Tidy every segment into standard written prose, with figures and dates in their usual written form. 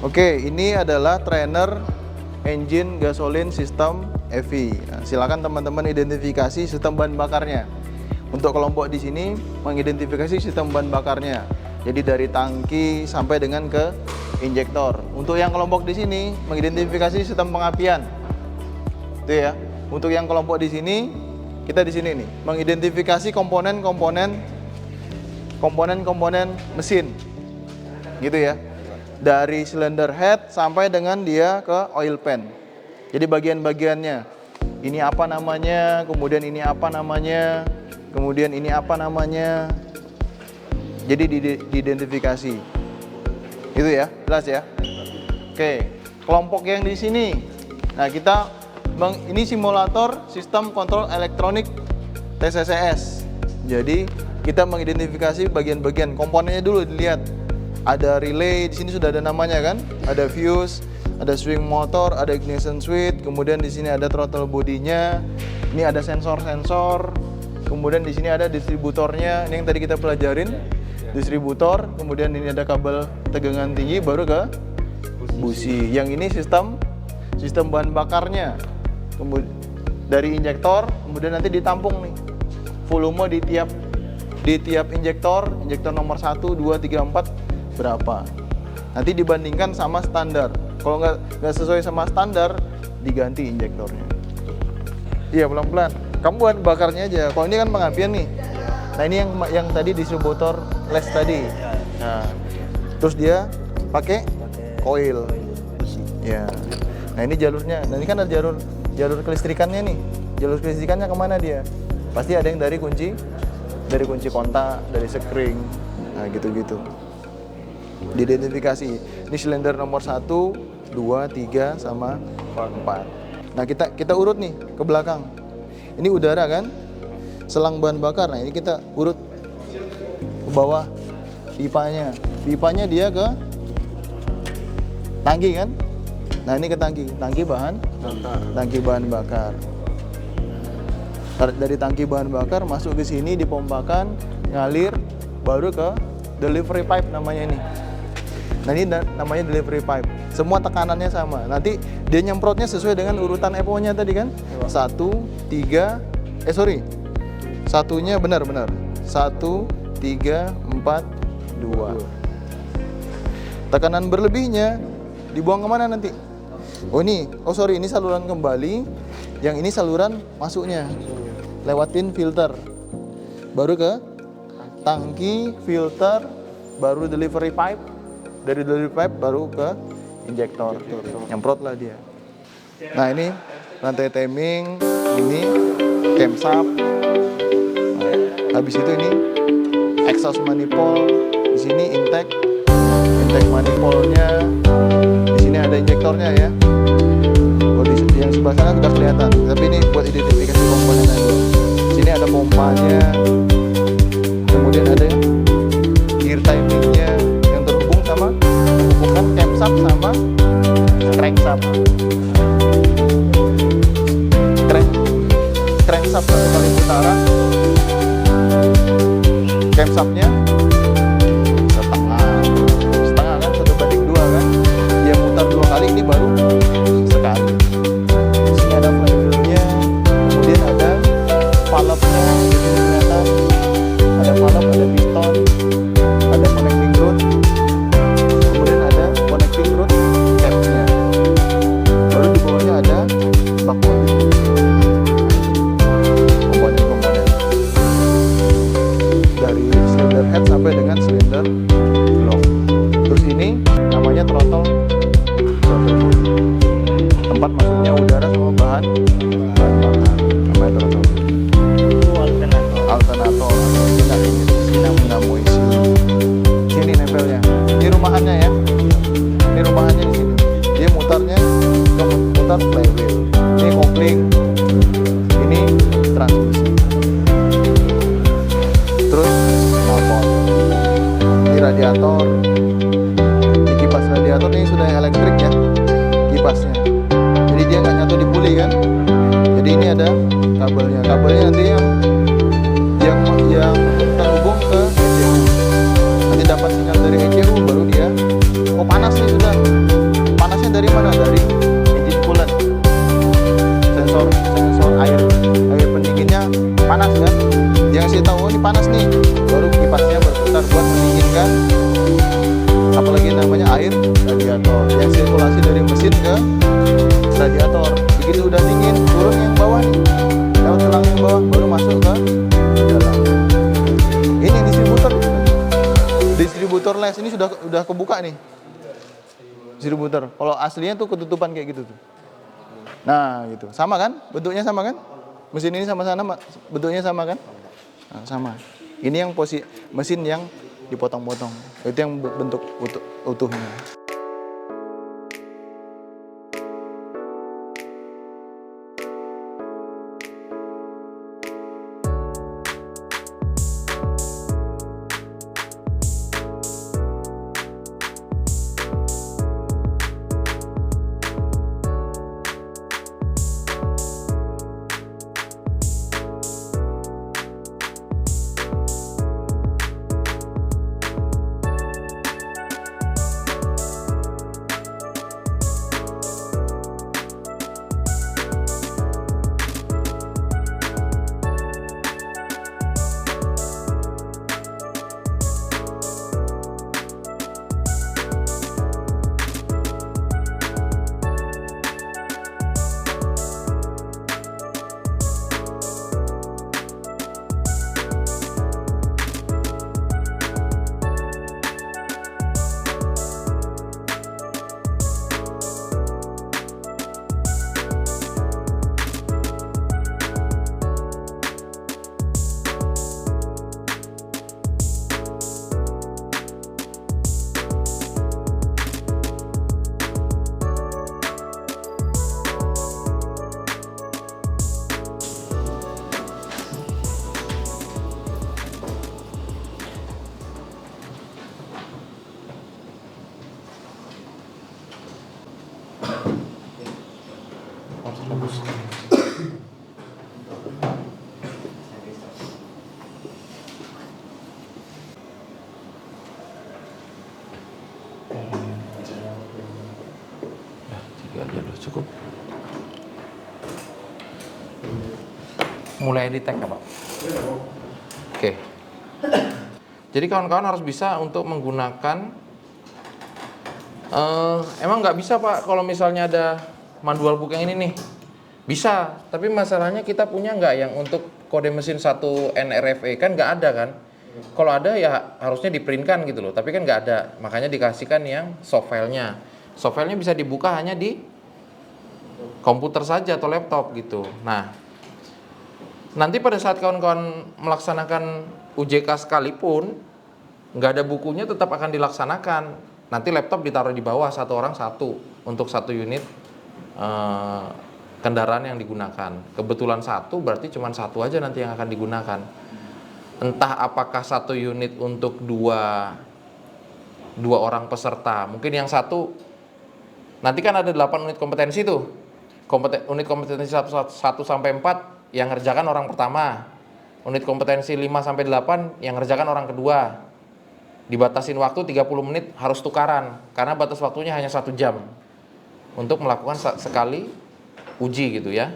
Oke, ini adalah trainer engine gasolin sistem EV. Nah, silakan teman-teman identifikasi sistem bahan bakarnya. Untuk kelompok di sini mengidentifikasi sistem bahan bakarnya. Jadi dari tangki sampai dengan ke injektor. Untuk yang kelompok di sini mengidentifikasi sistem pengapian. Itu ya. Untuk yang kelompok di sini, kita di sini nih mengidentifikasi komponen-komponen mesin. Gitu ya. Dari cylinder head sampai dengan dia ke oil pan. Jadi bagian-bagiannya. Ini apa namanya, kemudian ini apa namanya, kemudian ini apa namanya. Jadi diidentifikasi. Itu ya, jelas ya. Oke, kelompok yang di sini. Nah, ini simulator sistem kontrol elektronik TCCS. Jadi kita mengidentifikasi bagian-bagian komponennya dulu dilihat. Ada relay, di sini sudah ada namanya kan? Ada fuse, ada swing motor, ada ignition switch, kemudian di sini ada throttle bodinya. Ini ada sensor-sensor. Kemudian di sini ada distributornya. Ini yang tadi kita pelajarin, distributor. Kemudian ini ada kabel tegangan tinggi baru ke busi. Yang ini sistem bahan bakarnya. Kemudian dari injektor, kemudian nanti ditampung nih. Volume di tiap injektor nomor 1, 2, 3, 4 berapa. Nanti dibandingkan sama standar. Kalau nggak sesuai sama standar, diganti injektornya. Iya, pelan-pelan. Kamu bahan bakarnya aja. Kalau ini kan pengapian nih. Nah, ini yang tadi distributor les tadi. Nah, terus dia pakai coil. Ya. Nah, ini jalurnya. Nah, ini kan ada jalur kelistrikannya nih. Jalur kelistrikannya kemana dia? Pasti ada yang dari kunci kontak, dari sekring. Nah, gitu-gitu. Diidentifikasi. Ini silinder nomor 1, 2, 3 sama 4. Nah, kita urut nih ke belakang. Ini udara kan? Selang bahan bakar. Nah, ini kita urut ke bawah pipanya. Pipanya dia ke tangki kan? Nah, ini ke tangki bahan bakar. Dari tangki bahan bakar masuk ke sini, dipompakan, ngalir, baru ke delivery pipe namanya ini. Nah, ini namanya delivery pipe. Semua tekanannya sama. Nanti dia nyemprotnya sesuai dengan urutan EPO-nya tadi kan? 1, 3, satunya benar. 1, 3, 4, 2. Tekanan berlebihnya dibuang kemana nanti? Ini saluran kembali. Yang ini saluran masuknya. Lewatin filter. Baru ke tangki, filter, baru delivery pipe. Dari delivery pipe baru ke injektor. Nyemprot lah dia. Nah, ini rantai timing, ini camshaft. Nah, habis itu ini exhaust manifold, di sini intake manifoldnya. Di sini ada injektornya ya. Oh, di yang sebelah sana sudah kelihatan. Tapi ini buat identifikasi komponen aja. Di sini ada pompanya. Kemudian ada gear timingnya yang terhubung sama menghubungkan camshaft sama crankshaft. Crankshaft satu kali putaran, camshaftnya setengah kan, 1/2 kan. Dia mutar 2 kali, ini baru sekali. Di sini ada flywheel-nya, kemudian ada valve-nya, jadi kelihatan. Ada valve, ada piston, ada connecting rod, kemudian ada connecting rod cap-nya. Baru di bawahnya ada bakul. Komponen-komponen dari silinder head sampai dengan silinder block. Terus ini namanya throttle body. Tempat masuknya udara sama bahan bakar. Namanya throttle body. Alternator. Dinamo isi. Sini nempelnya. Ini rumahannya ya. Ini rumahannya di sini. Dia mutar flywheel. Ini kopling. Ini transmisi. Terus knalpot. Ini radiator. Ini kipas radiator ini sudah elektrik ya. Kipasnya. Jadi dia nggak nyatu di puli kan. Jadi ini ada kabelnya. Kabelnya nanti yang terhubung ke ECU. Nanti dapat sinyal dari ECU baru dia panas nih sudah. panas nih, baru kipasnya berputar buat mendinginkan apalagi namanya air radiator yang sirkulasi dari mesin ke radiator. Begitu udah dingin, turun yang bawah nih, lewat tulang yang bawah, baru masuk ke dalam. Ini distributor les ini sudah kebuka nih, distributor. Kalau aslinya tuh ketutupan kayak gitu tuh. Nah gitu, sama kan, bentuknya sama kan, mesin ini sama-sama bentuknya sama kan, nah, sama. Ini yang mesin yang dipotong-potong, itu yang bentuk utuhnya. Cukup. Mulai di tag ya Pak? Oke. Jadi kawan-kawan harus bisa untuk menggunakan emang nggak bisa Pak kalau misalnya ada manual book yang ini nih. Bisa, tapi masalahnya kita punya nggak yang untuk kode mesin 1 NRFE, kan nggak ada kan? Kalau ada ya harusnya diprintkan gitu loh, tapi kan nggak ada. Makanya dikasihkan yang soft filenya. Soft filenya bisa dibuka hanya di komputer saja atau laptop gitu. Nah, nanti pada saat kawan-kawan melaksanakan UJK sekalipun nggak ada bukunya tetap akan dilaksanakan. Nanti laptop ditaruh di bawah, satu orang satu untuk satu unit kendaraan yang digunakan. Kebetulan satu berarti cuma satu aja nanti yang akan digunakan. Entah apakah satu unit untuk dua orang peserta. Mungkin yang satu nanti kan ada 8 unit kompetensi tuh. Unit kompetensi 1 sampai 4 yang ngerjakan orang pertama. Unit kompetensi 5 sampai 8 yang ngerjakan orang kedua. Dibatasin waktu 30 menit harus tukaran karena batas waktunya hanya 1 jam untuk melakukan sekali uji gitu ya.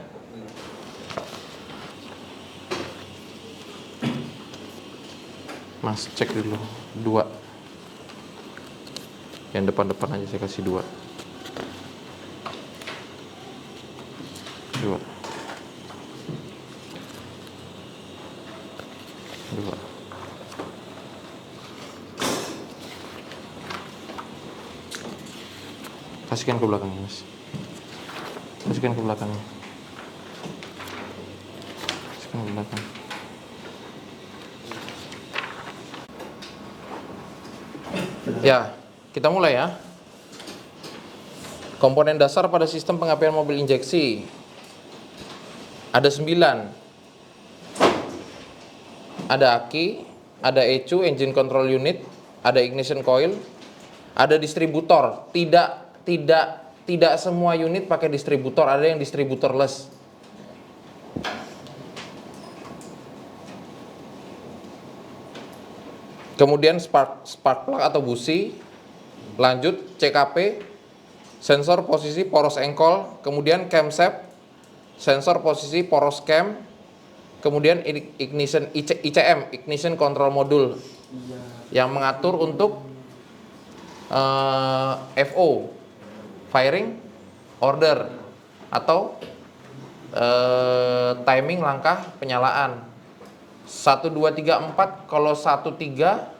Mas cek dulu 2. Yang depan-depan aja saya kasih 2. 2. Kasihkan ke belakang Mas. Kasihkan ke belakang. Kasihkan ke belakang. Ya, kita mulai ya. Komponen dasar pada sistem pengapian mobil injeksi. Ada 9. Ada aki, ada ECU, engine control unit, ada ignition coil, ada distributor. Tidak semua unit pakai distributor, ada yang distributorless. Kemudian spark plug atau busi. Lanjut CKP, sensor posisi poros engkol, kemudian camshaft, sensor posisi poros cam, kemudian ICM, ignition control module, yang mengatur untuk FO, firing order, atau timing langkah penyalaan. 1 2 3 4, kalau 1 3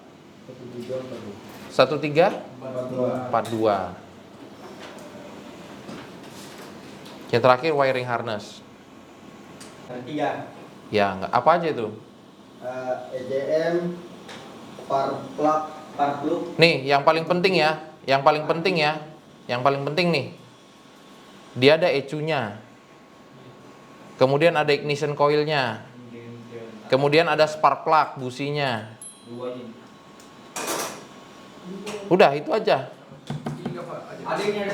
42. Yang terakhir wiring harness. Tiga. Ya, enggak apa aja itu? EJM, spark plug. Nih, yang paling penting ya, yang paling penting nih. Dia ada ECU-nya. Kemudian ada ignition coil-nya. Kemudian ada spark plug businya. Udah, itu aja. Adanya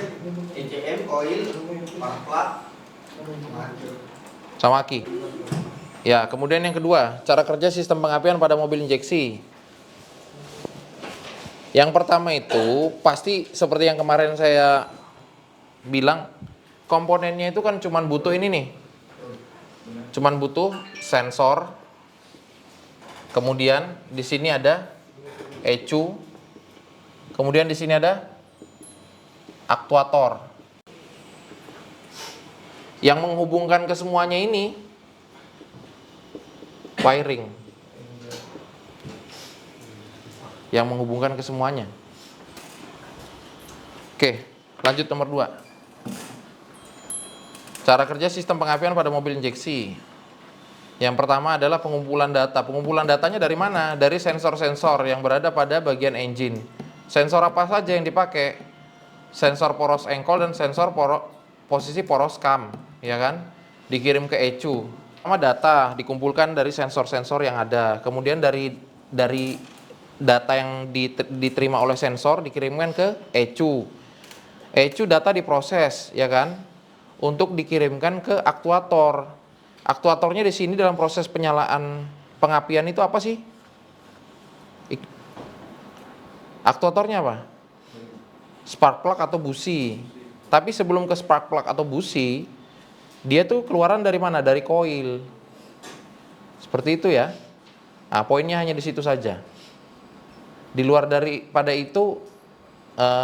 EJM, coil, spark plug, Sama aki. Ya, kemudian yang kedua, cara kerja sistem pengapian pada mobil injeksi. Yang pertama itu pasti seperti yang kemarin saya bilang, komponennya itu kan cuman butuh ini nih. Cuman butuh sensor. Kemudian di sini ada ECU. Kemudian di sini ada aktuator. Yang menghubungkan ke semuanya ini wiring. Yang menghubungkan ke semuanya. Oke, lanjut nomor 2. Cara kerja sistem pengapian pada mobil injeksi. Yang pertama adalah pengumpulan data. Pengumpulan datanya dari mana? Dari sensor-sensor yang berada pada bagian engine. Sensor apa saja yang dipakai? Sensor poros engkol dan sensor posisi poros cam, ya kan? Dikirim ke ECU. Pertama data dikumpulkan dari sensor-sensor yang ada. Kemudian dari data yang diterima oleh sensor dikirimkan ke ECU. ECU data diproses, ya kan? Untuk dikirimkan ke aktuator. Aktuatornya di sini dalam proses penyalaan pengapian itu apa sih? Aktuatornya apa? Spark plug atau busi. Tapi sebelum ke spark plug atau busi, dia tuh keluaran dari mana? Dari koil. Seperti itu ya. Nah, poinnya hanya di situ saja. Di luar daripada itu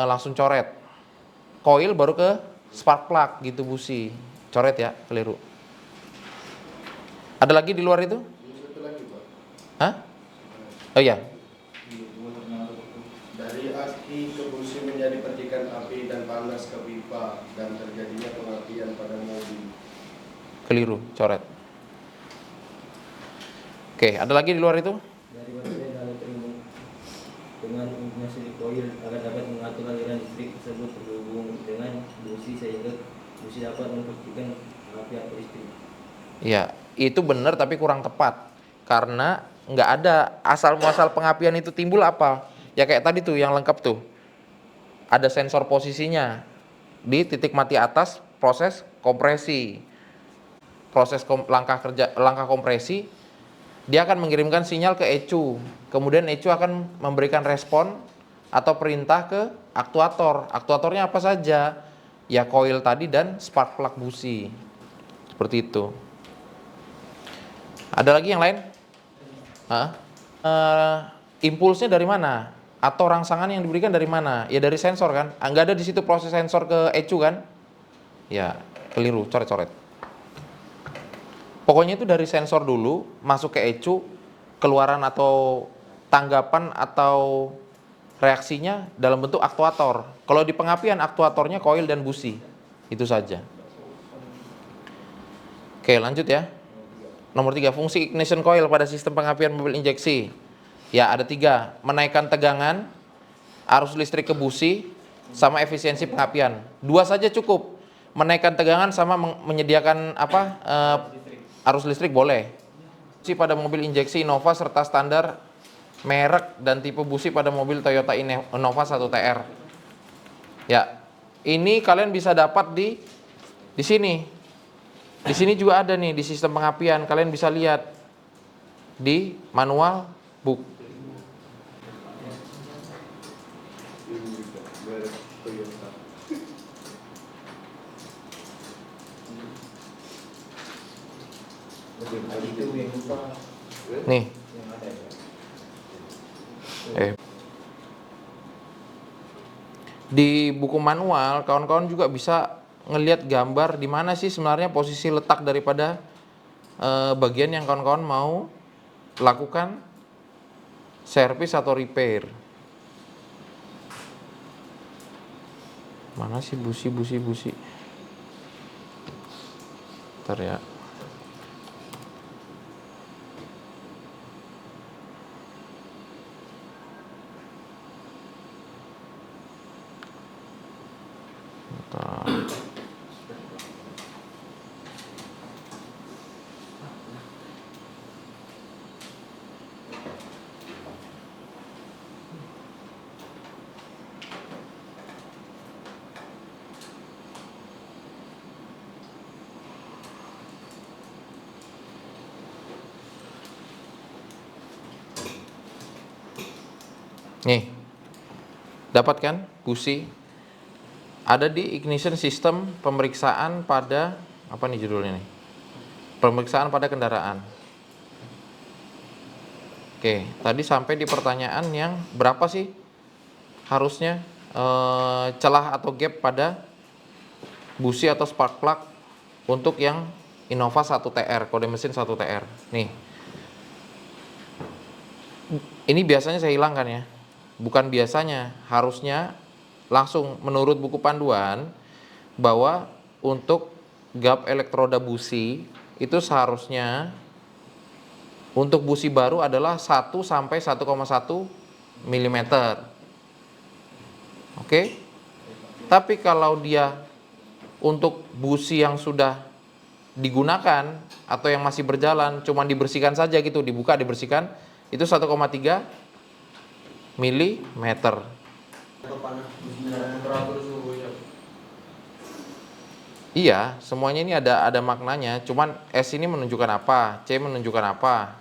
langsung coret. Koil baru ke spark plug gitu busi. Coret ya, keliru. Ada lagi di luar itu? Hah? Oh iya. Dari aki ke busi menjadi percikan api dan panas ke pipa dan terjadinya pengapian pada mobil. Keliru, coret. Oke, ada lagi di luar itu? Dari baterai dalam terhubung dengan ignition coil agar dapat mengatur aliran listrik tersebut terhubung dengan busi sehingga busi dapat mempercikan api atau listrik. Ya, itu benar tapi kurang tepat. Karena nggak ada asal muasal pengapian itu timbul apa? Ya kayak tadi tuh yang lengkap tuh. Ada sensor posisinya di titik mati atas proses kompresi. Proses langkah kompresi, dia akan mengirimkan sinyal ke ECU. Kemudian ECU akan memberikan respon atau perintah ke aktuator. Aktuatornya apa saja? Ya coil tadi dan spark plug busi. Seperti itu. Ada lagi yang lain? Impulsnya dari mana? Atau rangsangan yang diberikan dari mana? Ya dari sensor kan? Nggak ada di situ proses sensor ke ECU kan? Ya keliru, coret-coret. Pokoknya itu dari sensor dulu, masuk ke ECU, keluaran atau tanggapan atau reaksinya dalam bentuk aktuator. Kalau di pengapian aktuatornya coil dan busi. Itu saja. Oke, lanjut ya. Nomor 3, fungsi ignition coil pada sistem pengapian mobil injeksi. Ya, ada 3. Menaikkan tegangan, arus listrik ke busi, sama efisiensi pengapian. 2 saja cukup. Menaikkan tegangan sama menyediakan arus listrik boleh. Busi pada mobil injeksi Innova serta standar merek dan tipe busi pada mobil Toyota Innova 1 TR. Ya, ini kalian bisa dapat di sini. Di sini juga ada nih di sistem pengapian, kalian bisa lihat di manual book. Itu yang Nih. Di buku manual, kawan-kawan juga bisa ngelihat gambar di mana sih sebenarnya posisi letak daripada bagian yang kawan-kawan mau lakukan servis atau repair. Mana sih busi? Bentar ya. Bentar. Nih, dapat kan busi? Ada di ignition system pemeriksaan pada, apa nih judulnya nih? Pemeriksaan pada kendaraan. Oke, tadi sampai di pertanyaan yang berapa sih harusnya celah atau gap pada busi atau spark plug untuk yang Innova 1TR, kode mesin 1TR. Nih, ini biasanya saya hilangkan ya. Bukan biasanya, harusnya langsung menurut buku panduan bahwa untuk gap elektroda busi itu seharusnya untuk busi baru adalah 1 sampai 1,1 mm. Oke? Tapi kalau dia untuk busi yang sudah digunakan atau yang masih berjalan cuma dibersihkan saja gitu, dibuka dibersihkan, itu 1,3 milimeter. Iya, semuanya ini ada maknanya. Cuman S ini menunjukkan apa, C menunjukkan apa,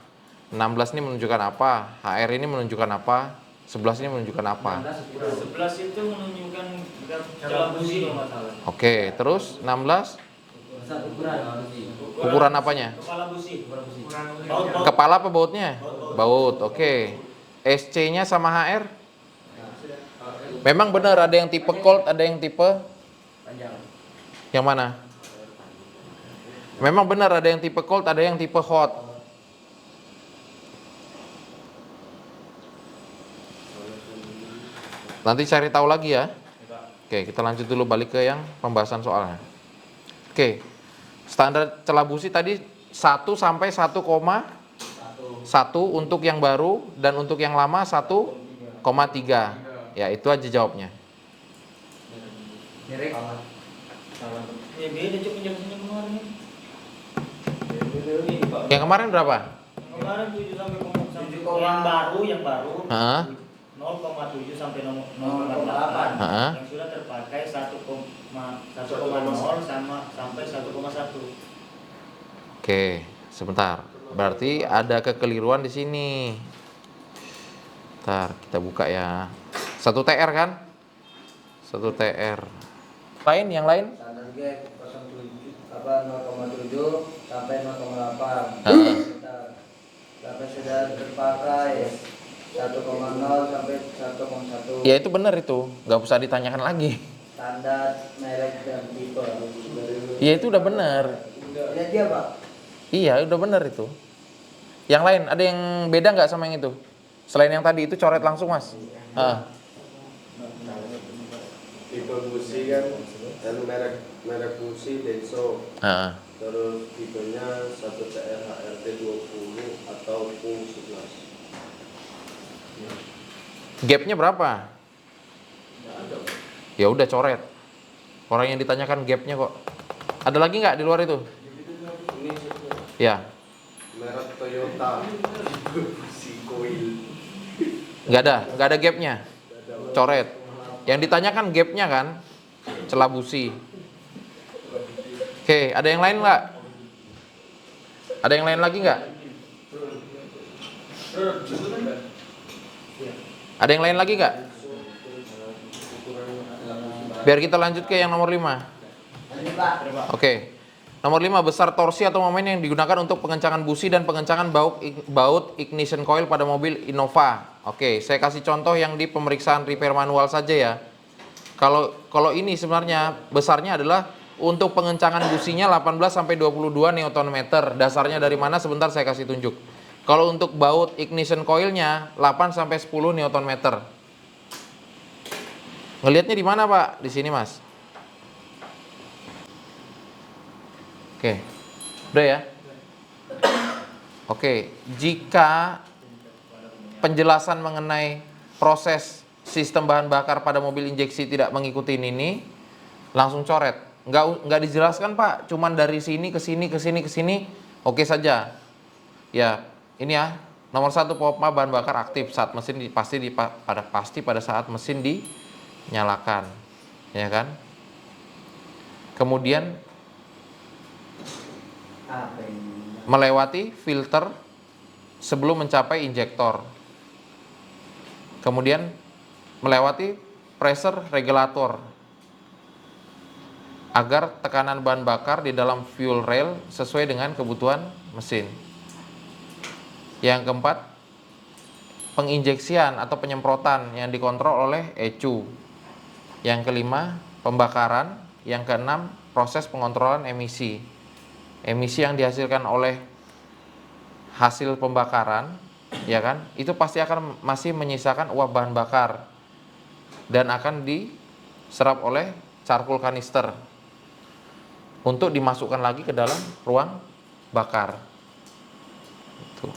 16 ini menunjukkan apa, HR ini menunjukkan apa, 11 ini menunjukkan apa. 11 itu menunjukkan celah busi kalau nggak salah. Oke, terus 16 Ukuran. ukuran apanya? Kepala busi. Kepala apa bautnya? Baut. Oke. SC-nya sama HR? Memang benar ada yang tipe cold, ada yang tipe Panjang. yang mana? Memang benar ada yang tipe cold, ada yang tipe hot. Nanti cari tahu lagi ya. Oke, kita lanjut dulu balik ke yang pembahasan soalnya. Oke. Standar celah busi tadi 1 sampai 1,1 untuk yang baru dan untuk yang lama 1,3. Ya, itu aja jawabnya. Direk. Ya beda cuma penjelasannya kemarin. Yang kemarin berapa? Kemarin 7 sampai 7, yang baru Heeh. 0,7 sampai 0,8. Heeh. Yang sudah terpakai 1,0 sama sampai 1,1. Oke, sebentar. Berarti ada kekeliruan di sini. Ntar kita buka ya. 1 TR kan? 1 TR. Lain, yang lain? Standar gap 0,7 sampai 0,8. Heeh. Sampai sudah terpakai 1,0 sampai 1,1. Ya itu benar itu, nggak usah ditanyakan lagi. Standar merek dan tipe. Ya itu udah benar. Ini dia Pak. Iya udah benar itu. Yang lain ada yang beda nggak sama yang itu? Selain yang tadi itu coret langsung mas. Tipe busi kan, dan merek busi Denso. Terus tipenya 1TR HRT 20 atau PU11. Gapnya berapa? Ya udah coret. Orang yang ditanyakan gapnya kok. Ada lagi nggak di luar itu? Ini Ya. merek Toyota busi coil. Nggak ada gapnya. Coret. Yang ditanyakan gapnya kan, celah busi. Oke, ada yang lain nggak? Ada yang lain lagi nggak? Ada yang lain lagi nggak? Biar kita lanjut ke yang nomor 5. Oke. Nomor 5, besar torsi atau momen yang digunakan untuk pengencangan busi dan pengencangan baut ignition coil pada mobil Innova. Oke, saya kasih contoh yang di pemeriksaan repair manual saja ya. Kalau ini sebenarnya besarnya adalah untuk pengencangan businya 18 sampai 22 Nm. Dasarnya dari mana? Sebentar saya kasih tunjuk. Kalau untuk baut ignition coilnya 8 sampai 10 Nm. Ngelihatnya di mana, Pak? Di sini, Mas. Oke, udah ya. Oke, jika penjelasan mengenai proses sistem bahan bakar pada mobil injeksi tidak mengikuti ini, langsung coret. Nggak dijelaskan, Pak. Cuman dari sini ke sini ke sini ke sini, oke saja. Ya, ini ya. Nomor 1, pompa bahan bakar aktif saat mesin pasti pada saat mesin dinyalakan, ya kan? Kemudian melewati filter sebelum mencapai injektor. Kemudian melewati pressure regulator agar tekanan bahan bakar di dalam fuel rail sesuai dengan kebutuhan mesin. Yang keempat, penginjeksian atau penyemprotan yang dikontrol oleh ECU. Yang kelima, pembakaran. Yang keenam, proses pengontrolan emisi. Emisi yang dihasilkan oleh hasil pembakaran, ya kan, itu pasti akan masih menyisakan uap bahan bakar dan akan diserap oleh charcoal kanister untuk dimasukkan lagi ke dalam ruang bakar. Itu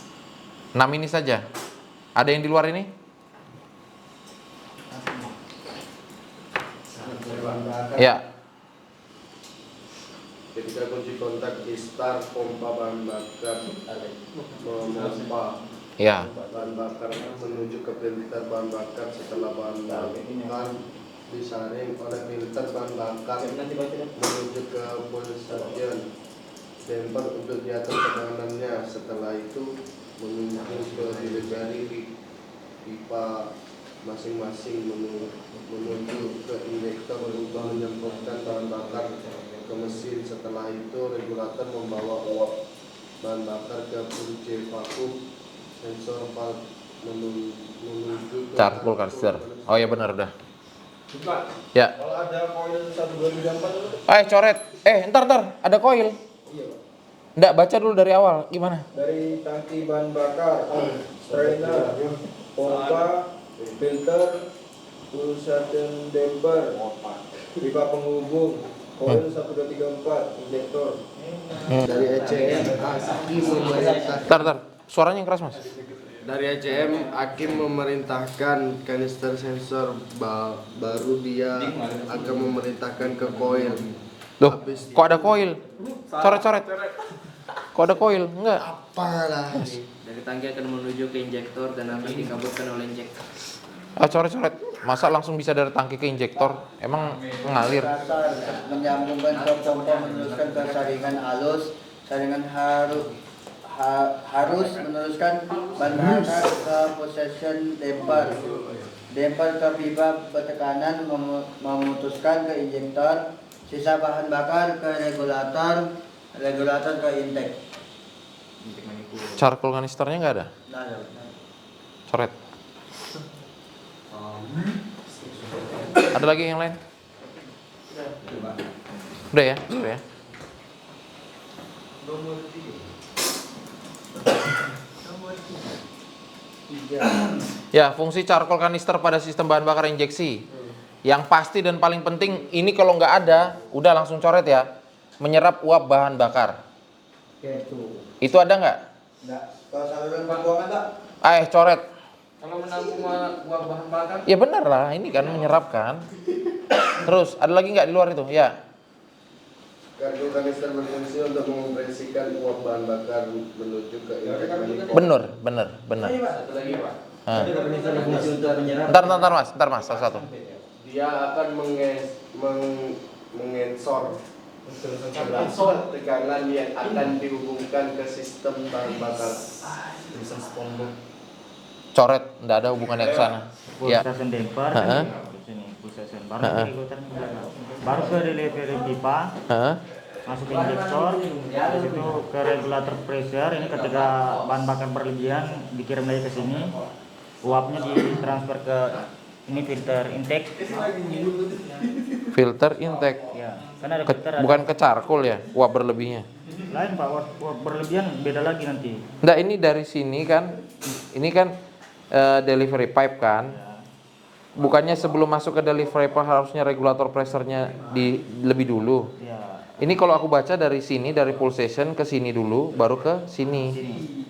6 ini saja. Ada yang di luar ini? Ya. Ketika kunci kontak di start pompa bahan bakar memompa Ya. bahan bakar menuju ke filter bahan bakar. Setelah bahan bakar disaring oleh filter bahan bakar menuju ke position damper untuk diatur tekanannya. Setelah itu menuju ke delivery pipa masing-masing menuju ke injektor untuk menyemprotkan bahan bakar ke mesin. Setelah itu regulator membawa uap bahan bakar ke punci vakum sensor valve menuju ke Charcoal kanister. Oh ya benar udah. Ya. Kalau ada koil 1234 Coret. Ntar ada koil. Nggak, baca dulu dari awal. Gimana? dari tangki bahan bakar, strainer, pompa, filter, pulsation damper, pipa penghubung, koil 1 2 3 4, injektor. dari ECM Hakim memerintahkan Ntar. Suaranya yang keras, Mas. dari ECM Hakim memerintahkan kanister sensor baru dia akan memerintahkan ke koil. Loh, kok ada koil? Coret. Kok ada koil? Enggak. Apalah ini. Dari tangki akan menuju ke injektor dan akan dikaburkan oleh injektor. Coret. Masa langsung bisa dari tangki ke injektor? Emang ngalir? Dasar menyambungkan ke pompa meneruskan ke saringan halus, saringan harus meneruskan bahan bakar ke position damper ke pipa bertekanan memutuskan ke injektor, sisa bahan bakar ke regulator ke intake. Charcoal kanisternya nggak ada? Coret. Ada lagi yang lain? Udah ya? Ya, fungsi charcoal kanister pada sistem bahan bakar injeksi. Yang pasti dan paling penting, ini kalau nggak ada, udah langsung coret ya. Menyerap uap bahan bakar. Itu ada nggak? Enggak. Kalau saluran pembuangan tak? Coret. Kalau menampung uap bahan bakar? Ya benar lah, ini kan menyerap kan. Terus, ada lagi nggak di luar itu? Ya. Kargo kanister berfungsi untuk mengompresikan uap bahan bakar menuju ke intake manifold. Bener. Satu lagi, Pak. Jadi kanister berfungsi untuk menyerap. Ntar mas, satu. Dia akan mengensor tekanan yang akan dihubungkan ke sistem bahan bakar. Coret, nggak ada hubungannya ke sana. Ya. Pulsation damper Heeh. di sini pulsation baru ke delivery pipa masuk ke injektor, habis itu ke regulator pressure. Ini ketika bahan bakar berlebihan dikirim lagi ke sini, uapnya ditransfer ke ini filter intake. Filter intake. Ya, kan ada filter. Bukan ke charcoal ya, uap berlebihnya. Lain Pak, uap berlebihan beda lagi nanti. Nggak, ini dari sini kan, ini kan delivery pipe kan. Bukannya sebelum masuk ke delivery pipe harusnya regulator pressure-nya lebih dulu. Ya. Ini kalau aku baca dari sini, dari pulsation ke sini dulu, baru ke sini,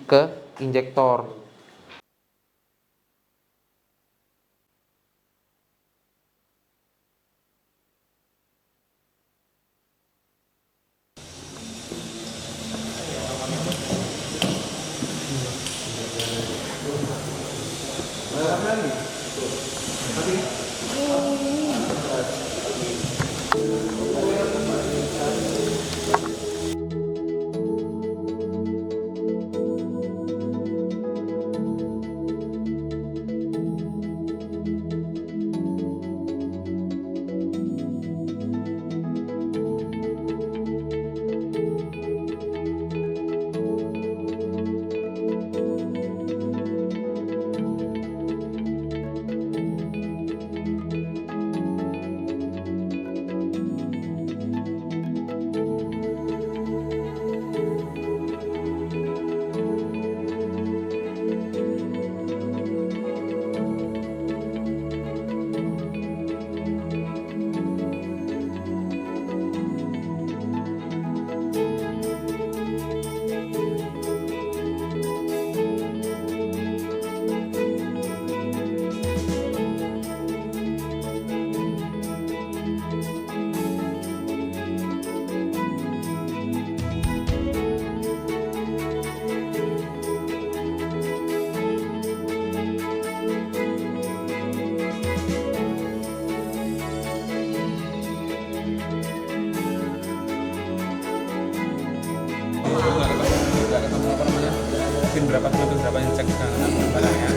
ke injektor. mungkin berapa kilo berapa yang cek barangnya.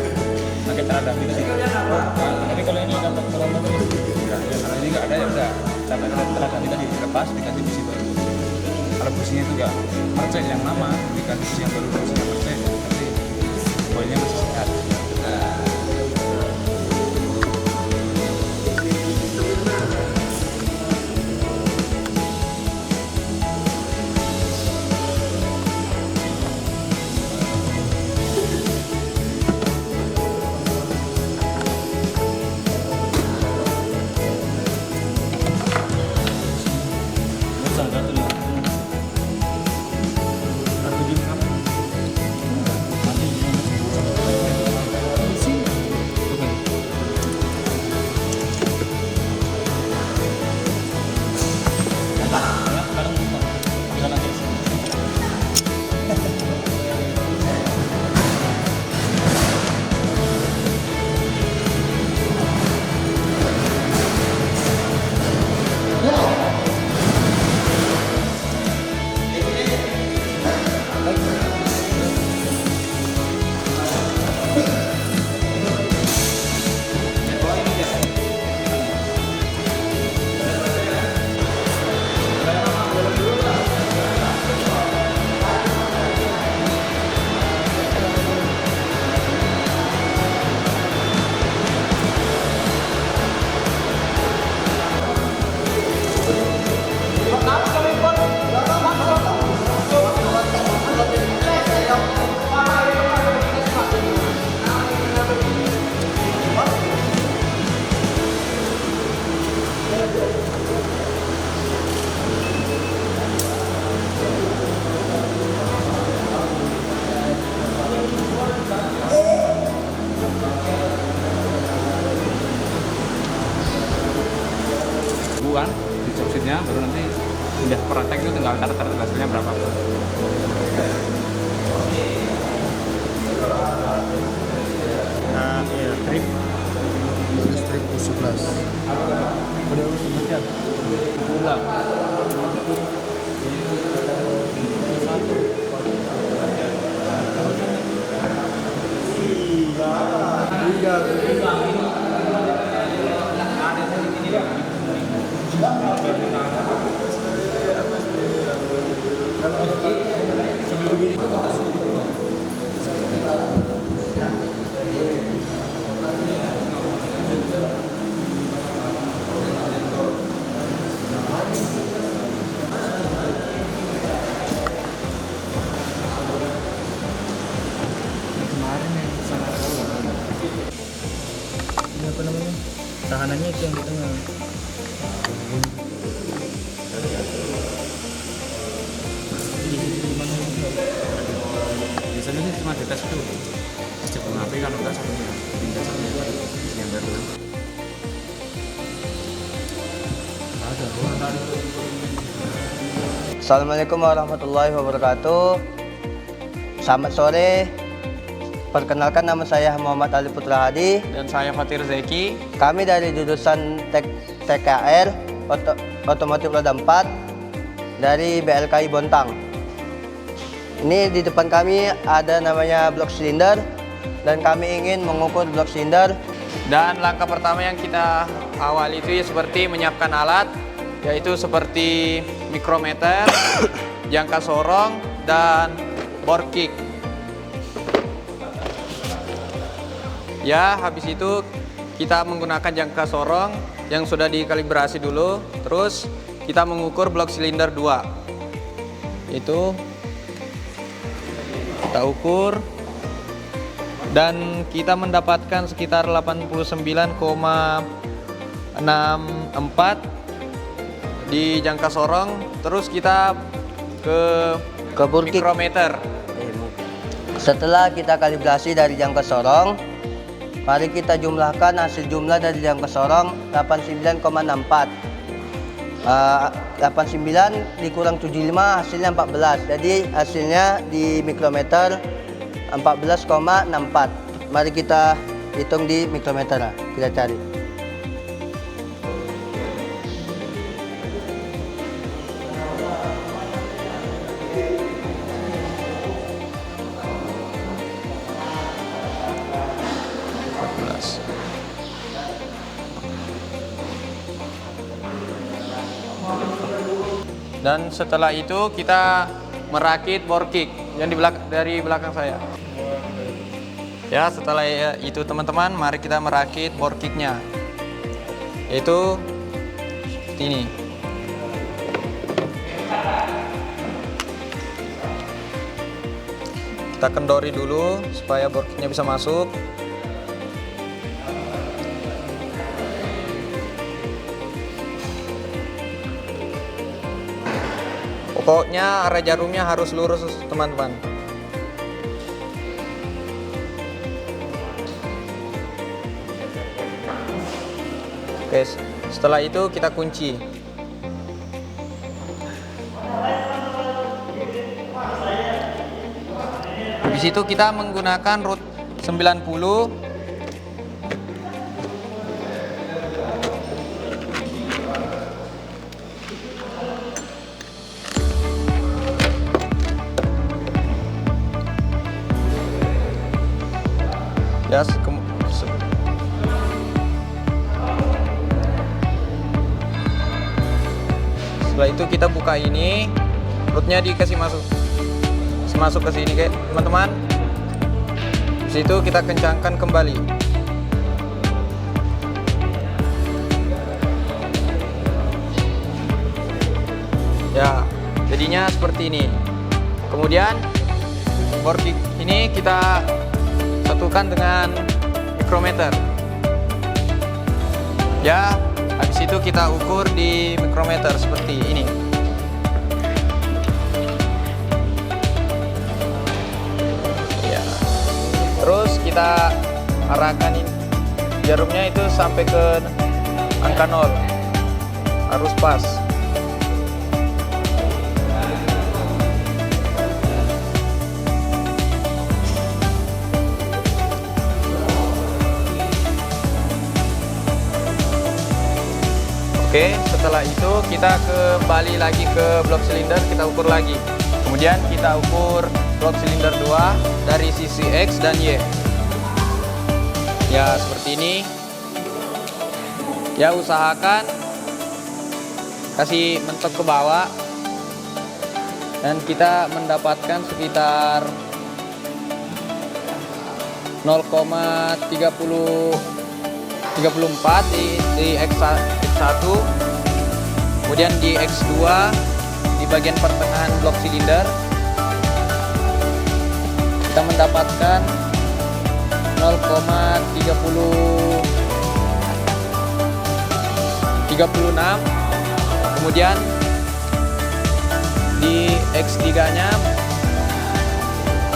Nah kita ada di situ. Tapi kalau ini dapat nomor ya, kalau ini nggak ada ya udah. Tapi tenaga kita dilepas dikasih besi baru. Kalau besinya itu nggak percek yang lama, dikasih besi yang baru besinya percek, nanti poinnya masih sehat. Bukan di subsidnya baru nanti udah praktek itu tinggal catat hasilnya berapa. Nah, iya, trip Listrik 11. udah sebentar. Ulang. apa namanya tahanannya itu yang di tengah. Biasanya sih cuma dites itu sistem HP kalau enggak satunya pindah satunya yang baru. Assalamualaikum warahmatullahi wabarakatuh. Selamat sore. Perkenalkan, nama saya Muhammad Ali Putra Hadi. Dan saya Fatir Zeki. Kami dari jurusan TKR Otomotif Roda 4 dari BLKI Bontang. Ini di depan kami ada namanya blok silinder dan kami ingin mengukur blok silinder. Dan langkah pertama yang kita awali itu ya seperti menyiapkan alat, yaitu seperti mikrometer, jangka sorong, dan bore kick. Ya, habis itu kita menggunakan jangka sorong yang sudah dikalibrasi dulu. Terus kita mengukur blok silinder 2. Itu kita ukur dan kita mendapatkan sekitar 89,64 di jangka sorong. Terus kita ke bore kick. mikrometer. Setelah kita kalibrasi dari jangka sorong, mari kita jumlahkan hasil jumlah dari jangka sorong 89,64. 89 dikurang 75 hasilnya 14. Jadi hasilnya di mikrometer 14,64. Mari kita hitung di mikrometer. Nah, kita cari. Dan setelah itu kita merakit bore kick yang dari belakang saya. Ya, setelah itu teman-teman, mari kita merakit bore kicknya. Yaitu seperti ini. Kita kendori dulu supaya bore kicknya bisa masuk. Pokoknya area jarumnya harus lurus, teman-teman. Oke, setelah itu kita kunci. Di situ kita menggunakan root 90. Ya, setelah itu kita buka ini, rootnya dikasih masuk ke sini, kayak teman-teman. Di situ kita kencangkan kembali. Ya, jadinya seperti ini. Kemudian bore kick ini kita satukan dengan mikrometer. Ya, habis itu kita ukur di mikrometer seperti ini. Ya. Terus kita arahkan jarumnya itu sampai ke angka 0. Harus pas. Oke, setelah itu kita kembali lagi ke blok silinder, kita ukur lagi. Kemudian kita ukur blok silinder 2 dari sisi X dan Y. Ya, seperti ini. Ya, usahakan kasih mentok ke bawah. Dan kita mendapatkan sekitar 0,34 di X1. Kemudian di X2 di bagian pertengahan blok silinder kita mendapatkan 0,34 kemudian di X3-nya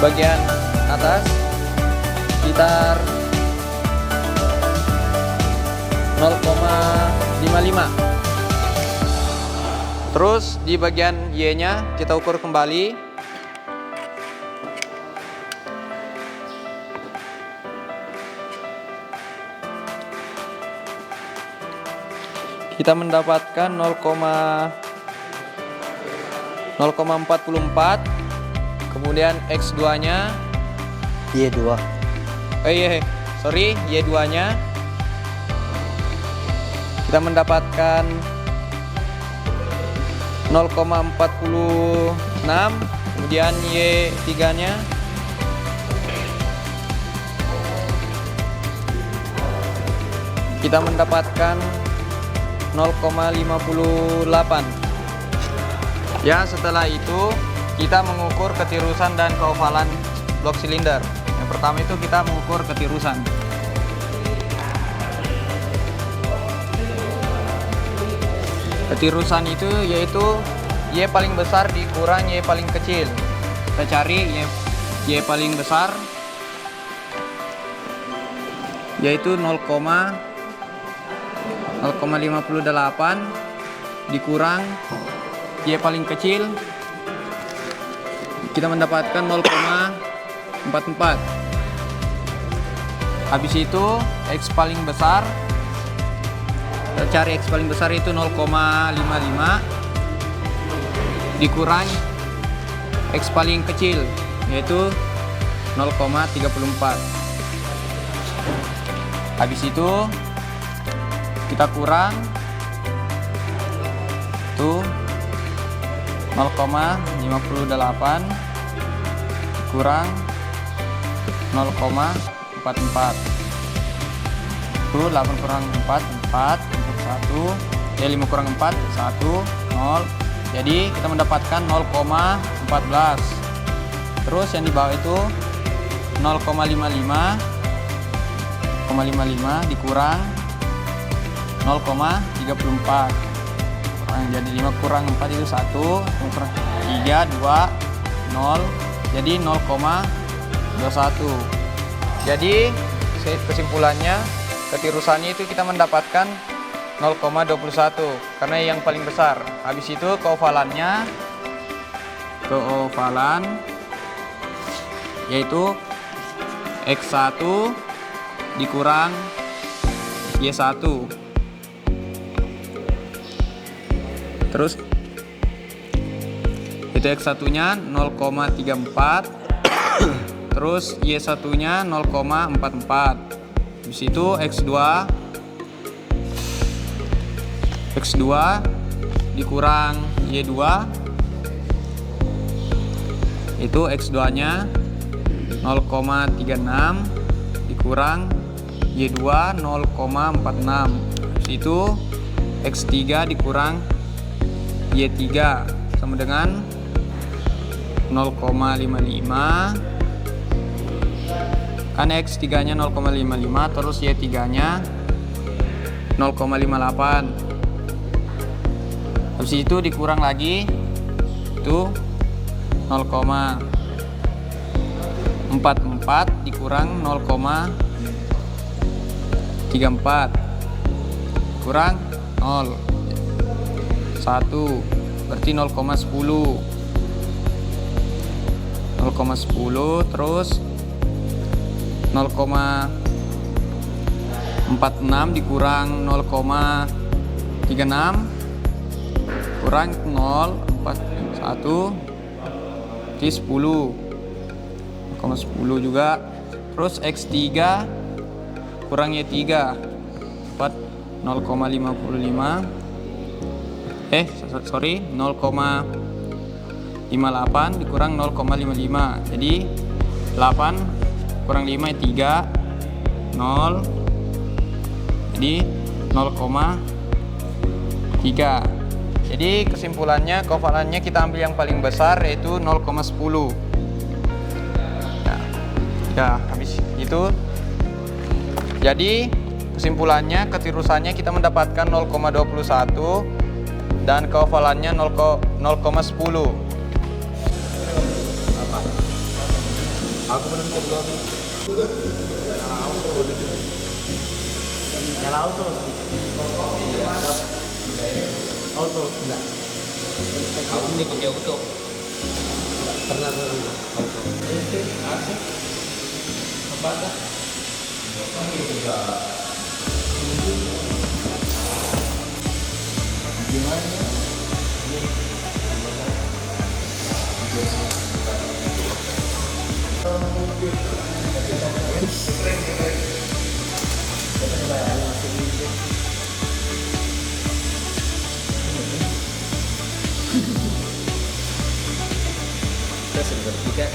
bagian atas sekitar 0,55. Terus di bagian Y-nya kita ukur kembali. Kita mendapatkan 0,44, kemudian X2-nya Y2. Y2-nya kita mendapatkan 0,46, kemudian Y3-nya kita mendapatkan 0,58. Ya, setelah itu kita mengukur ketirusan dan keovalan blok silinder. Yang pertama itu kita mengukur ketirusan. Ketirusan itu yaitu Y paling besar dikurang Y paling kecil. Kita cari Y paling besar yaitu 0,58 dikurang Y paling kecil, kita mendapatkan 0,44. Habis itu X paling besar, kita cari X paling besar itu 0,55 dikurang X paling kecil yaitu 0,34. Habis itu kita kurang tuh 0,58 kurang 0,44 tuh 8 kurang 4 untuk 1 ya 5 kurang 4 1 0, jadi kita mendapatkan 0,14. Terus yang di bawah itu 0,55 dikurang 0,34, jadi 5 kurang 4 itu 1, 5 kurang 3, 2, 0, jadi 0,21. Jadi kesimpulannya ketirusannya itu kita mendapatkan 0,21 karena yang paling besar. Habis itu keovalan yaitu X1 dikurang Y1. Terus itu X1 nya 0,34, terus Y1 nya 0,44. Habis itu X2 dikurang Y2, itu X2 nya 0,36 dikurang Y2 0,46. Habis itu X3 dikurang Y3 sama dengan 0,55, kan X3 nya 0,55 terus Y3 nya 0,58. Habis itu dikurang lagi itu 0,44 dikurang 0,34 kurang 0 1 berarti 0,10 terus 0,46 dikurang 0,36 kurang 0,41 di 10 juga. Terus X3 kurang Y3 dapat 0,55 0,58 dikurang 0,55, jadi 8 kurang 5 3 0, jadi 0,3. Jadi kesimpulannya keovalannya kita ambil yang paling besar yaitu 0,10. Ya habis itu jadi Kesimpulannya, ketirusannya kita mendapatkan 0,21 dan keovalannya 0,10. Nyala auto. Auto. Enggak. Aku ini pakai auto. Pernah auto. Apa ada? Kita sudah bertiga.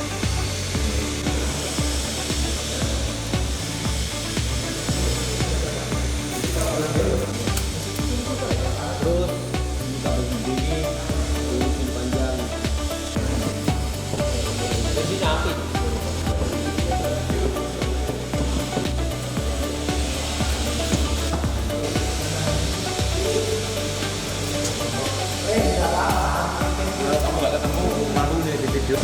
Terus kita begini, urusin panjang. Bensinnya api. Kamu nggak ketemu, malu deh di video.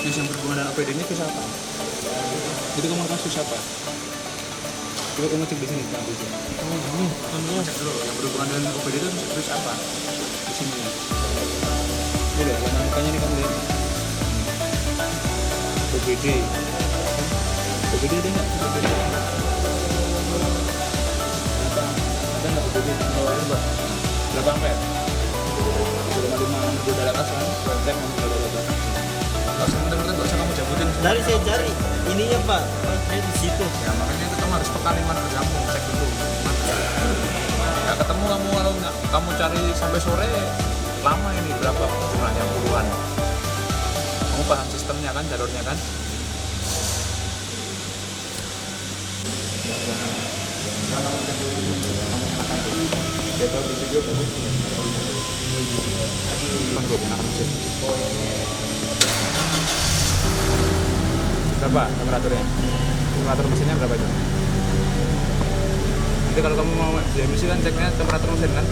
Fis yang berhubungan dengan OPD ini fis apa? Itu kamu akan fis apa? Coba kamu cek di sini kan fis. Kamu cek dulu yang berhubungan dengan OPD itu fis apa? Di sini ya. Ini deh, warna mukanya ini kamu lihat. OPD. OPD ada nggak? OPD. Ada nggak OPD di bawahnya mbak? Berapa ampere? 5 udah atas kan? Tem yang udah atas. Kalau sebentar-bentar nggak usah kamu jabutin. Dari saya cari ininya Pak, saya di situ. Ya makanya itu kamu harus peka 5 ke kamu cek dulu. Ya ketemu kamu kalau nggak kamu cari sampai sore lama ini berapa jumlahnya puluhan. Kamu paham sistemnya kan, jalurnya kan? Berapa temperaturnya? Temperatur mesinnya berapa itu? Nanti kalau kamu mau di emisi kan ceknya temperatur mesin kan?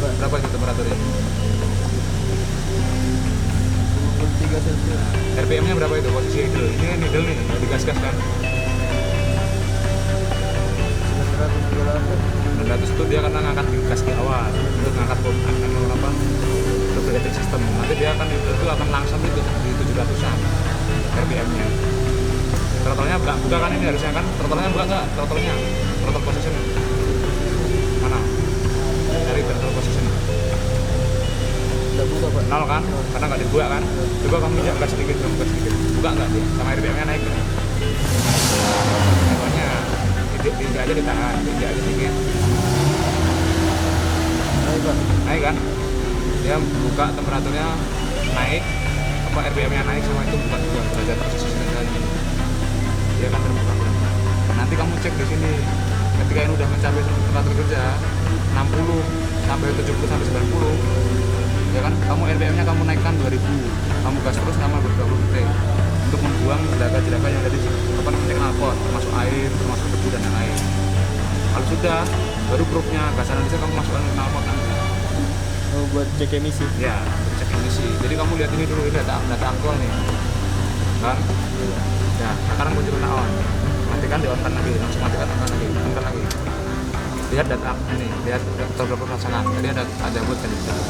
Berapa itu temperaturnya? 23 Celcius. RPM-nya berapa itu? Posisi idle. Ini kan idle nih, udah digas-gas kan? 900 itu dia akan ngangkat gas di awal untuk ngangkat apa? Untuk breathing system. Nanti dia akan itu akan langsung itu di 700-an RPM-nya. Throttle-nya buka kan ini harusnya kan? Throttle-nya buka nggak? Throttle position mana? Cari throttle position. Udah buka Pak. 0 kan? Karena nggak dibuka kan? Coba kamu injak gas sedikit, buka nggak dia? Sama RPM-nya naik kan? Pokoknya tidak aja ditahan, tidak aja sedikit. Naik Pak. Naik kan? Dia buka temperaturnya naik, apa RPM-nya naik sama itu bukan juga derajat posisi tadi. Dia akan terbuka. Nanti kamu cek di sini. Ketika ini udah mencapai temperatur kerja 60 sampai 70 sampai 90, ya kan? Kamu RPM-nya kamu naikkan 2000. Kamu gas terus selama beberapa detik untuk membuang jelaga-jelaga yang ada di apa namanya knalpot, termasuk air, termasuk debu dan yang lain. Kalau sudah, baru proofnya gas analisa kamu masukkan ke knalpot nanti. Oh, buat cek emisi. Ya, untuk cek emisi. Jadi kamu lihat ini dulu, ini data angkol nih, kan? Ya, sekarang muncul on. Matikan, di on kan lagi, langsung matikan, on kan lagi. Lihat data ini, lihat berapa rasakan. Jadi ada buat kan di situ.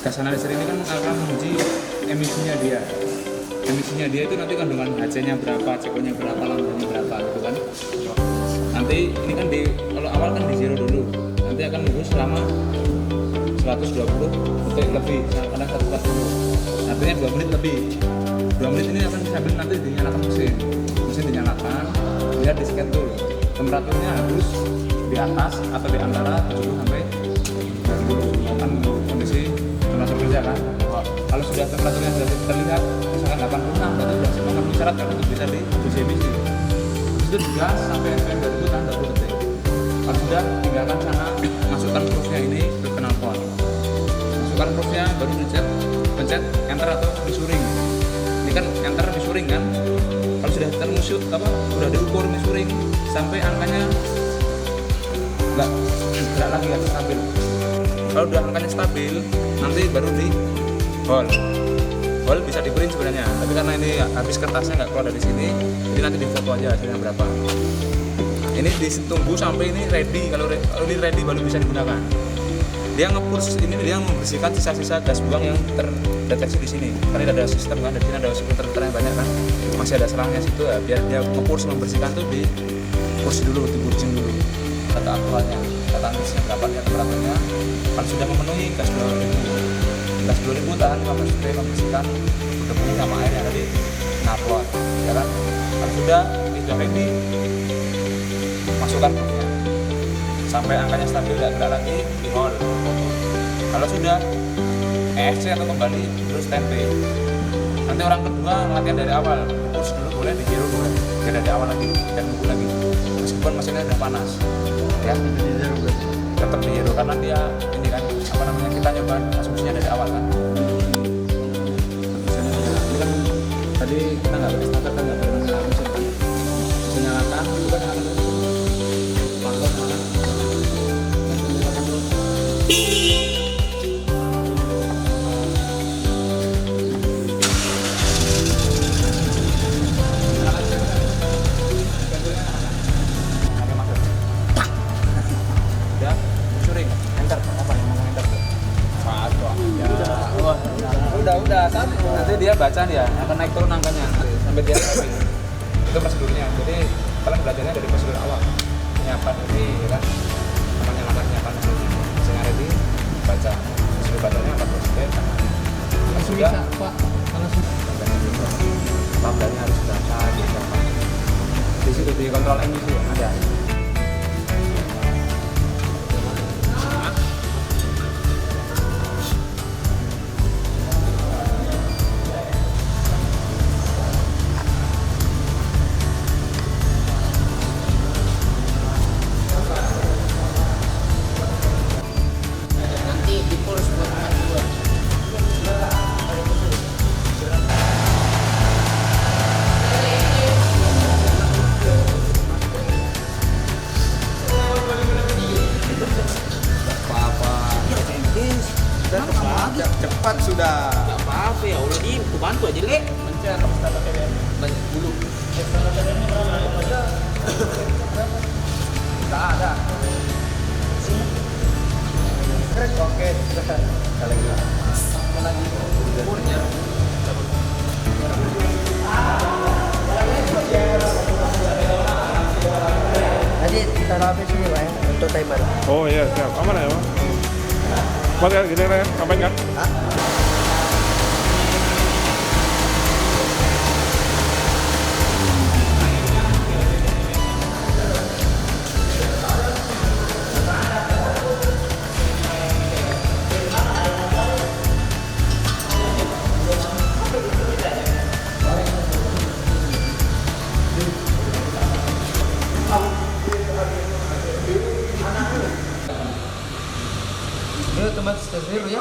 gas analisis ini kan akan menguji emisinya dia. Emisinya dia itu nanti kandungan HC-nya berapa, CO-nya berapa, lambungnya berapa gitu kan. Nanti ini kan kalau awal kan di zero dulu. Nanti akan nunggu selama 120 detik lebih, kadang 140. Artinya 2 menit lebih. 2 menit ini akan sambil nanti dinyalakan mesin. Mesin dinyalakan, dia di scan tool. Temperaturnya harus di atas atau di antara 70 sampai 90. Kan kondisi temperatur kerja kan. Kalau sudah temperaturnya sudah terlihat misalkan 86, berarti sudah memenuhi syarat kan untuk bisa diuji emisi. Itu digas sampai RPM 2000 kan 20 detik. Kalau sudah tinggalkan sana, masukkan proofnya ini ke knalpot. Masukkan proofnya, baru pencet enter atau measuring. Ini kan enter measuring kan. Kalau sudah termusuk sudah diukur measuring sampai angkanya enggak gerak lagi atau stabil. Kalau udah angkanya stabil, nanti baru di hold. Hold bisa di print sebenarnya, tapi karena ini habis kertasnya nggak keluar dari sini, jadi nanti di foto aja hasilnya berapa. Ini ditunggu sampai ini ready. Kalau ini ready baru bisa digunakan. Dia nge-push ini, dia membersihkan sisa-sisa gas buang yang terdeteksi di sini. Karena ada sistem kan, di sini ada filter yang banyak kan, masih ada selangnya situ ya. Biar dia nge-push membersihkan tuh di push dulu, di purging dulu. Data aktualnya, data analisisnya berapa dia temperaturnya. Kalau sudah memenuhi gas 2000, gas 2000 tahan 15 detik membersihkan debu sama air yang tadi knalpot, ya kan. Kalau sudah ready, masukkan proofnya sampai angkanya stabil, tidak gerak lagi, di hold. Kalau sudah ESC atau kembali terus standby. Nanti orang kedua latihan dari awal, push dulu boleh, di zero boleh, dari awal lagi dan nunggu lagi meskipun mesinnya sudah panas ya, tetap di zero karena dia ini kan kita nyoba asumsinya dari awal kan. Ini kan tadi kita nggak pakai starter kan, nggak pakai mesin kan, mesin nyalakan itu kan nyalakan udah nanti dia baca dia akan naik turun angkanya sampai dia habis. Itu prosedurnya. Jadi kalian belajarnya dari prosedur awal, nyiapkan ini ya kan, namanya langkah nyiapkan mesinnya, mesinnya ready, baca prosedur bacanya apa prosedur sama sudah pak kalau sudah harus baca di situ di kontrol emisi ada. Cepat sudah. Gak apa-apa ya, udah di bantu aja lek. Mencet banyak bulu. Tidak ada. Oke, kalau gitu. Umurnya. Nanti taruh HP sini Pak ya, untuk timer. Oh iya, siap. Aman ya, Pak? Mas ya, gini ya, ngapain kan? Ini otomatis terbiru ya.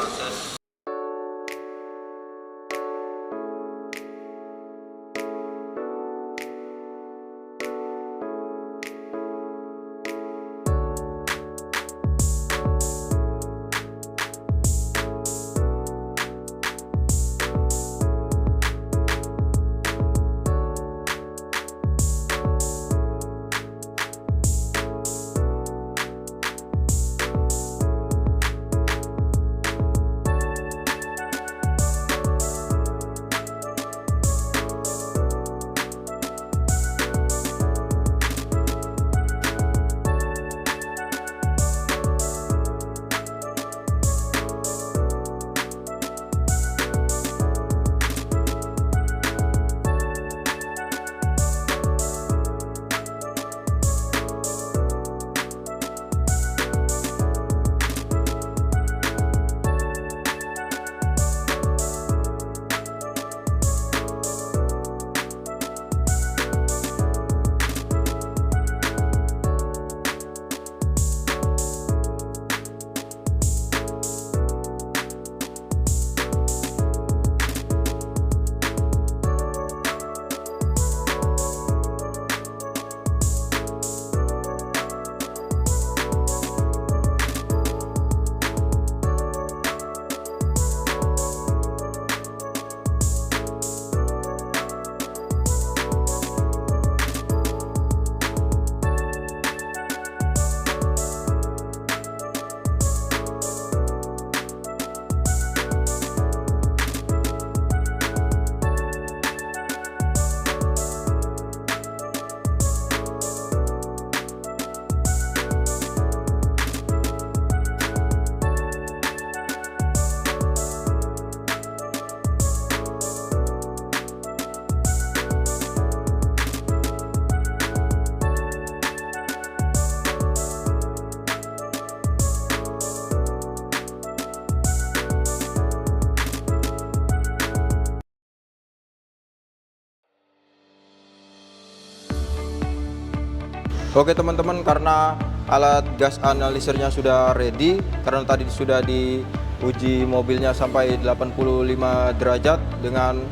Oke teman-teman, karena alat gas analisernya sudah ready, karena tadi sudah diuji mobilnya sampai 85 derajat dengan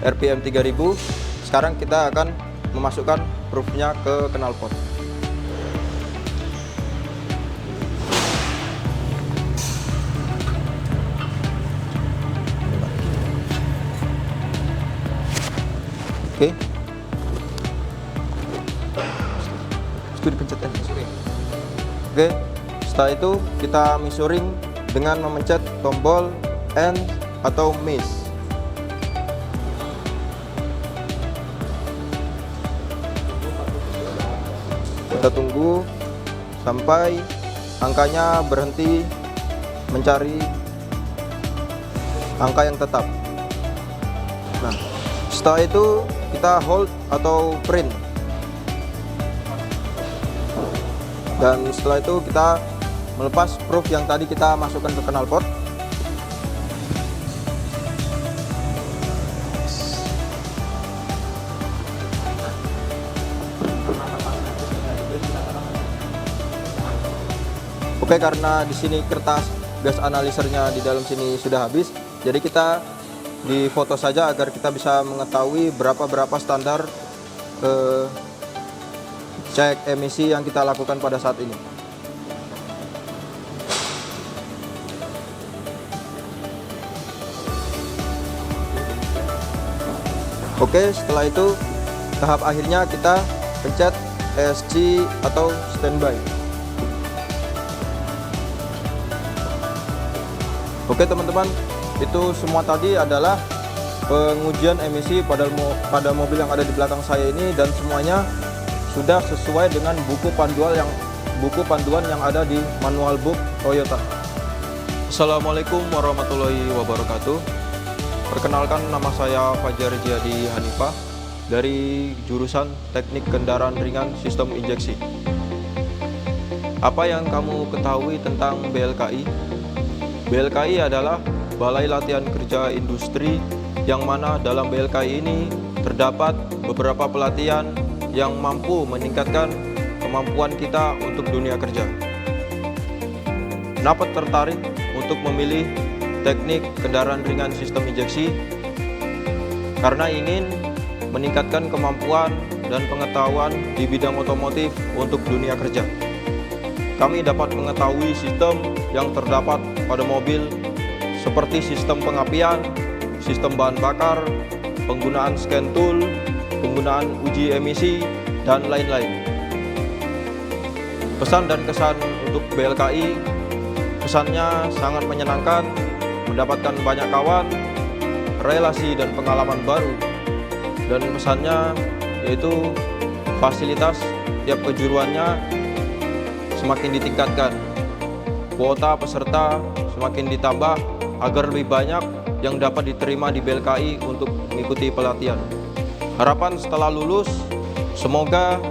RPM 3000. Sekarang kita akan memasukkan proofnya ke knalpot. Oke. Itu dipencet aja. Oke, setelah itu kita measuring dengan memencet tombol N atau miss. Kita tunggu sampai angkanya berhenti mencari angka yang tetap. Nah, setelah itu kita hold atau print. Dan setelah itu kita melepas proof yang tadi kita masukkan ke knalpot. Oke, karena di sini kertas gas analisernya di dalam sini sudah habis, jadi kita di foto saja agar kita bisa mengetahui berapa standar cek emisi yang kita lakukan pada saat ini. Oke, setelah itu tahap akhirnya kita pencet ESC atau standby. Oke teman-teman, itu semua tadi adalah pengujian emisi pada mobil yang ada di belakang saya ini, dan semuanya sudah sesuai dengan buku panduan yang ada di manual book Toyota. Assalamualaikum warahmatullahi wabarakatuh. Perkenalkan, nama saya Fajar Jadi Hanifah dari jurusan Teknik Kendaraan Ringan Sistem Injeksi. Apa yang kamu ketahui tentang BLKI? BLKI adalah Balai Latihan Kerja Industri, yang mana dalam BLKI ini terdapat beberapa pelatihan yang mampu meningkatkan kemampuan kita untuk dunia kerja. Kenapa tertarik untuk memilih teknik kendaraan ringan sistem injeksi? Karena ingin meningkatkan kemampuan dan pengetahuan di bidang otomotif untuk dunia kerja. Kami dapat mengetahui sistem yang terdapat pada mobil seperti sistem pengapian, sistem bahan bakar, penggunaan scan tool, penggunaan uji emisi, dan lain-lain. Pesan dan kesan untuk BLKI, kesannya sangat menyenangkan, mendapatkan banyak kawan, relasi dan pengalaman baru. Dan pesannya yaitu fasilitas tiap kejuruannya semakin ditingkatkan, kuota peserta semakin ditambah agar lebih banyak yang dapat diterima di BLKI untuk mengikuti pelatihan. Harapan setelah lulus, semoga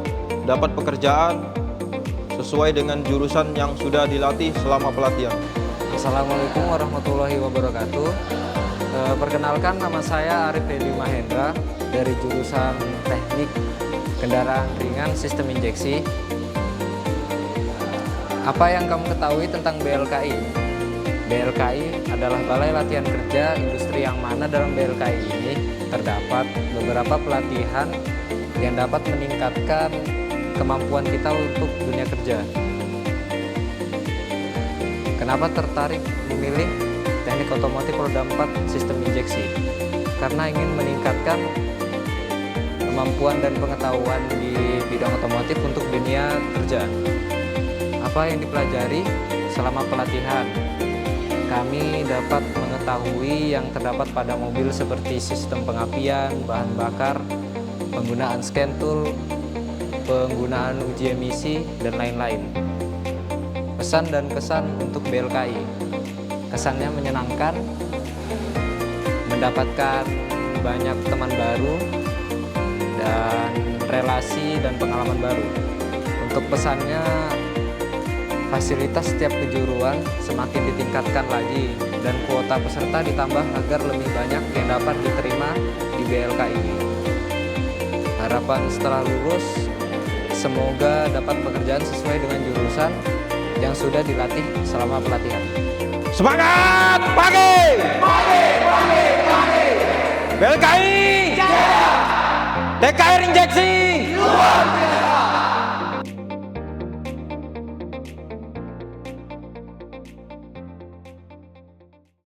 dapat pekerjaan sesuai dengan jurusan yang sudah dilatih selama pelatihan. Assalamualaikum warahmatullahi wabarakatuh. Perkenalkan, nama saya Arif Dedi Mahendra dari jurusan Teknik Kendaraan Ringan Sistem Injeksi. Apa yang kamu ketahui tentang BLKI? BLKI adalah Balai Latihan Kerja Industri, yang mana dalam BLKI ini terdapat beberapa pelatihan yang dapat meningkatkan kemampuan kita untuk dunia kerja. Kenapa tertarik memilih teknik otomotif roda 4 sistem injeksi? Karena ingin meningkatkan kemampuan dan pengetahuan di bidang otomotif untuk dunia kerja. Apa yang dipelajari selama pelatihan? Kami dapat mengetahui yang terdapat pada mobil seperti sistem pengapian, bahan bakar, penggunaan scan tool, penggunaan uji emisi, dan lain-lain. Pesan dan kesan untuk BLKI. Kesannya menyenangkan, mendapatkan banyak teman baru, dan relasi dan pengalaman baru. Untuk pesannya, fasilitas setiap kejuruan semakin ditingkatkan lagi, dan kuota peserta ditambah agar lebih banyak yang dapat diterima di BLKI ini. Harapan setelah lulus, Semoga dapat pekerjaan sesuai dengan jurusan yang sudah dilatih selama pelatihan. Semangat pagi! BLKI! TKR Injeksi! Luar biasa!